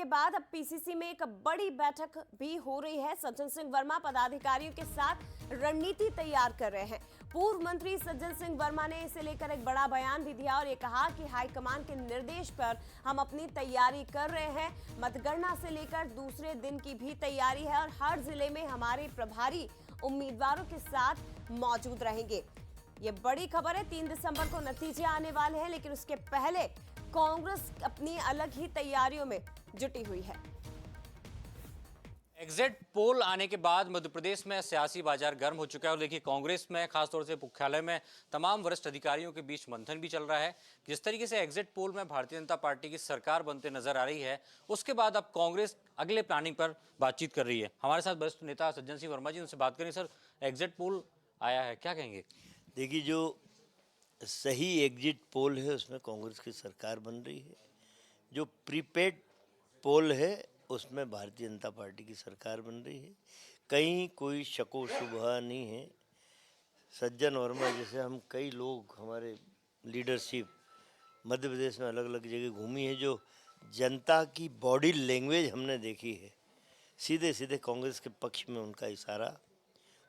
के बाद अब पीसीसी में एक बड़ी बैठक भी हो रही है। सज्जन सिंह वर्मा पदाधिकारियों के साथ रणनीति तैयार कर रहे हैं। पूर्व मंत्री सज्जन सिंह वर्मा ने इसे लेकर एक बड़ा बयान भी दिया और ये कहा कि हाईकमान के निर्देश पर हम अपनी तैयारी कर रहे हैं। मतगणना से लेकर दूसरे दिन की भी तैयारी है और हर जिले में हमारे प्रभारी उम्मीदवारों के साथ मौजूद रहेंगे। ये बड़ी खबर है। 3 दिसंबर को नतीजे आने वाले हैं, लेकिन उसके पहले कांग्रेस अपनी अलग ही तैयारियों में जुटी हुई है। एग्जिट पोल आने के बाद मध्य प्रदेश में सियासी बाजार गर्म हो चुका है और देखिए कांग्रेस में खासतौर से मुख्यालय में तमाम वरिष्ठ अधिकारियों के बीच मंथन भी चल रहा है। जिस तरीके से एग्जिट पोल में भारतीय जनता पार्टी की सरकार बनते नजर आ रही है, उसके बाद अब कांग्रेस अगले प्लानिंग पर बातचीत कर रही है। हमारे साथ वरिष्ठ नेता सज्जन सिंह वर्मा जी, उनसे बात करें। सर, एग्जिट पोल आया है, क्या कहेंगे? देखिए, जो सही एग्जिट पोल है उसमें कांग्रेस की सरकार बन रही है। जो प्रीपेड पोल है उसमें भारतीय जनता पार्टी की सरकार बन रही है। कहीं कोई शको शुबहा नहीं है। सज्जन वर्मा जैसे हम कई लोग, हमारे लीडरशिप मध्य प्रदेश में अलग अलग जगह घूमी है, जो जनता की बॉडी लैंग्वेज हमने देखी है। सीधे सीधे कांग्रेस के पक्ष में उनका इशारा,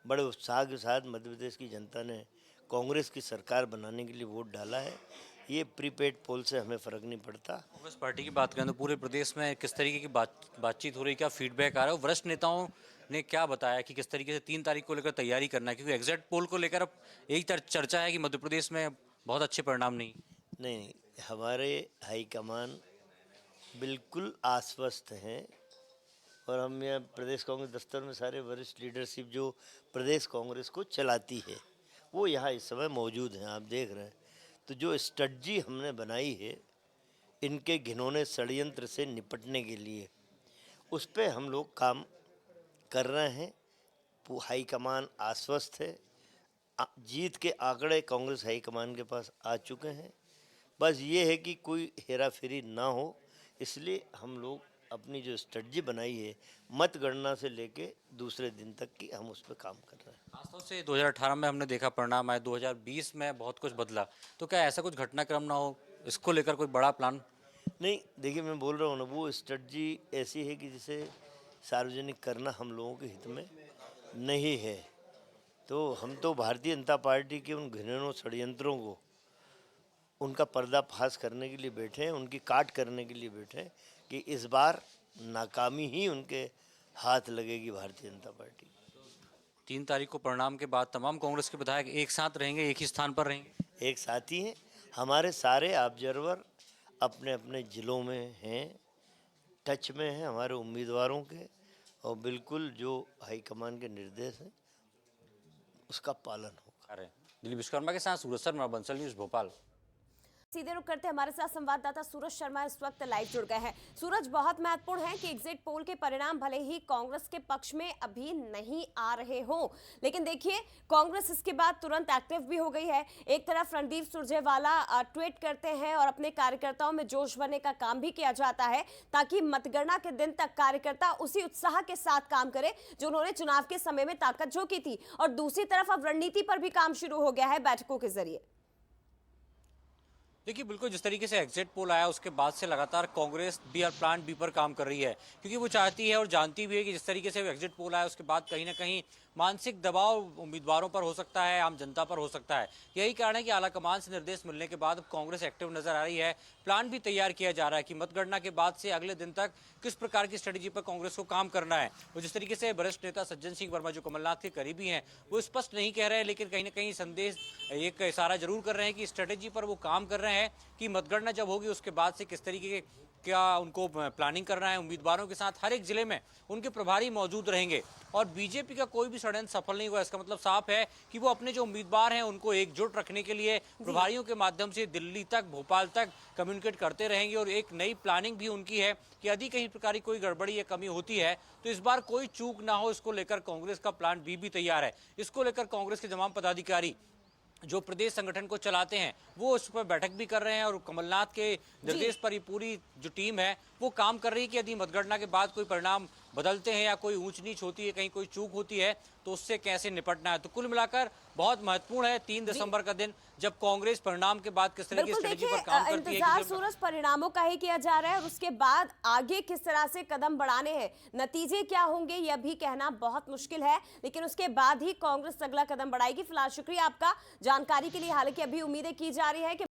बड़े उत्साह के साथ मध्य प्रदेश की जनता ने कांग्रेस की सरकार बनाने के लिए वोट डाला है। ये प्रीपेड पोल से हमें फ़र्क नहीं पड़ता। कांग्रेस पार्टी की बात करें तो पूरे प्रदेश में किस तरीके की बातचीत हो रही है, क्या फीडबैक आ रहा है? वरिष्ठ नेताओं ने क्या बताया कि किस तरीके से 3 तारीख को लेकर तैयारी करना है? क्योंकि एग्जिट पोल को लेकर अब एक चर्चा है कि मध्य प्रदेश में बहुत अच्छे परिणाम नहीं, हमारे हाईकमान बिल्कुल आश्वस्त हैं और हम यहाँ प्रदेश कांग्रेस दफ्तर में सारे वरिष्ठ लीडरशिप जो प्रदेश कांग्रेस को चलाती है वो यहाँ इस समय मौजूद हैं। आप देख रहे हैं। तो जो स्ट्रेटजी हमने बनाई है इनके घिनौने षड्यंत्र से निपटने के लिए, उस पर हम लोग काम कर रहे हैं। हाईकमान आश्वस्त है। जीत के आंकड़े कांग्रेस हाईकमान के पास आ चुके हैं। बस ये है कि कोई हेरा फेरी ना हो, इसलिए हम लोग अपनी जो स्ट्रेटजी बनाई है मतगणना से लेके दूसरे दिन तक की, हम उस पर काम कर रहे हैं। खासतौर से 2018 में हमने देखा परिणाम आए, 2020 में बहुत कुछ बदला, तो क्या ऐसा कुछ घटनाक्रम ना हो, इसको लेकर कोई बड़ा प्लान? नहीं, देखिए, मैं बोल रहा हूँ ना, वो स्ट्रेटजी ऐसी है कि जिसे सार्वजनिक करना हम लोगों के हित में नहीं है। तो हम तो भारतीय जनता पार्टी के उन घिनौने षड्यंत्रों को, उनका पर्दाफाश करने के लिए बैठे हैं, उनकी काट करने के लिए बैठे हैं कि इस बार नाकामी ही उनके हाथ लगेगी भारतीय जनता पार्टी। 3 तारीख को परिणाम के बाद तमाम कांग्रेस के विधायक एक साथ रहेंगे, एक ही स्थान पर रहेंगे? एक साथ ही हैं। हमारे सारे ऑब्जर्वर अपने अपने ज़िलों में हैं, टच में हैं हमारे उम्मीदवारों के, और बिल्कुल जो हाईकमान के निर्देश हैं उसका पालन होगा। अरे दिलीप विश्वकर्मा के साथ सूरज शर्मा, बंसल न्यूज़, भोपाल। सीधे रुक करते हमारे साथ संवाददाता सूरज शर्मा इस वक्त लाइव जुड़ गए हैं। सूरज, बहुत महत्वपूर्ण है कि एग्जिट पोल के परिणाम भले ही कांग्रेस के पक्ष में अभी नहीं आ रहे हो, लेकिन देखिए कांग्रेस इसके बाद तुरंत एक्टिव भी हो गई है। एक तरफ रणदीप सुरजेवाला ट्वीट करते हैं और अपने कार्यकर्ताओं में जोश भरने का काम भी किया जाता है ताकि मतगणना के दिन तक कार्यकर्ता उसी उत्साह के साथ काम करे जो उन्होंने चुनाव के समय में ताकत झोंकी थी। और दूसरी तरफ अब रणनीति पर भी काम शुरू हो गया है बैठकों के जरिए। देखिए, बिल्कुल जिस तरीके से एग्जिट पोल आया उसके बाद से लगातार कांग्रेस बी और प्लान बी पर काम कर रही है, क्योंकि वो चाहती है और जानती भी है कि जिस तरीके से एग्जिट पोल आया उसके बाद कहीं ना कहीं मानसिक दबाव उम्मीदवारों पर हो सकता है, आम जनता पर हो सकता है। यही कारण है कि आलाकमान से निर्देश मिलने के बाद अब कांग्रेस एक्टिव नजर आ रही है। प्लान भी तैयार किया जा रहा है कि मतगणना के बाद से अगले दिन तक किस प्रकार की स्ट्रेटेजी पर कांग्रेस को काम करना है। और जिस तरीके से वरिष्ठ नेता सज्जन सिंह वर्मा जो कमलनाथ के करीबी हैं, वो स्पष्ट नहीं कह रहे हैं, लेकिन कहीं ना कहीं संदेश एक इशारा जरूर कर रहे हैं कि स्ट्रेटेजी पर वो काम कर रहे हैं कि मतगणना जब होगी उसके बाद से किस तरीके के क्या उनको प्लानिंग करना है। उम्मीदवारों के साथ हर एक जिले में उनके प्रभारी मौजूद रहेंगे और बीजेपी का कोई भी षड्यंत्र सफल नहीं हुआ। इसका मतलब साफ है कि वो अपने जो उम्मीदवार हैं उनको एकजुट रखने के लिए प्रभारियों के माध्यम से दिल्ली तक, भोपाल तक कम्युनिकेट करते रहेंगे। और एक नई प्लानिंग भी उनकी है कि यदि कहीं प्रकार की कोई गड़बड़ी या कमी होती है तो इस बार कोई चूक ना हो, इसको लेकर कांग्रेस का प्लान बी भी तैयार है। इसको लेकर कांग्रेस के तमाम पदाधिकारी जो प्रदेश संगठन को चलाते हैं वो उस पर बैठक भी कर रहे हैं और कमलनाथ के निर्देश पर ये पूरी जो टीम है वो काम कर रही है कि यदि मतगणना के बाद कोई परिणाम बदलते हैं या कोई ऊंच नीच होती है, कहीं कोई चूक होती है, तो उससे कैसे निपटना है। तो कुल मिलाकर बहुत महत्वपूर्ण है 3 दिसंबर का दिन, जब कांग्रेस परिणाम के बाद किस तरह की बिल्कुल स्ट्रेटेजी देखिए, पर काम करती है। इंतजार सूरज परिणामों का ही किया जा रहा है और उसके बाद आगे किस तरह से कदम बढ़ाने हैं, नतीजे क्या होंगे यह भी कहना बहुत मुश्किल है, लेकिन उसके बाद ही कांग्रेस अगला कदम बढ़ाएगी। फिलहाल शुक्रिया आपका जानकारी के लिए। हालांकि अभी उम्मीदें की जा रही है कि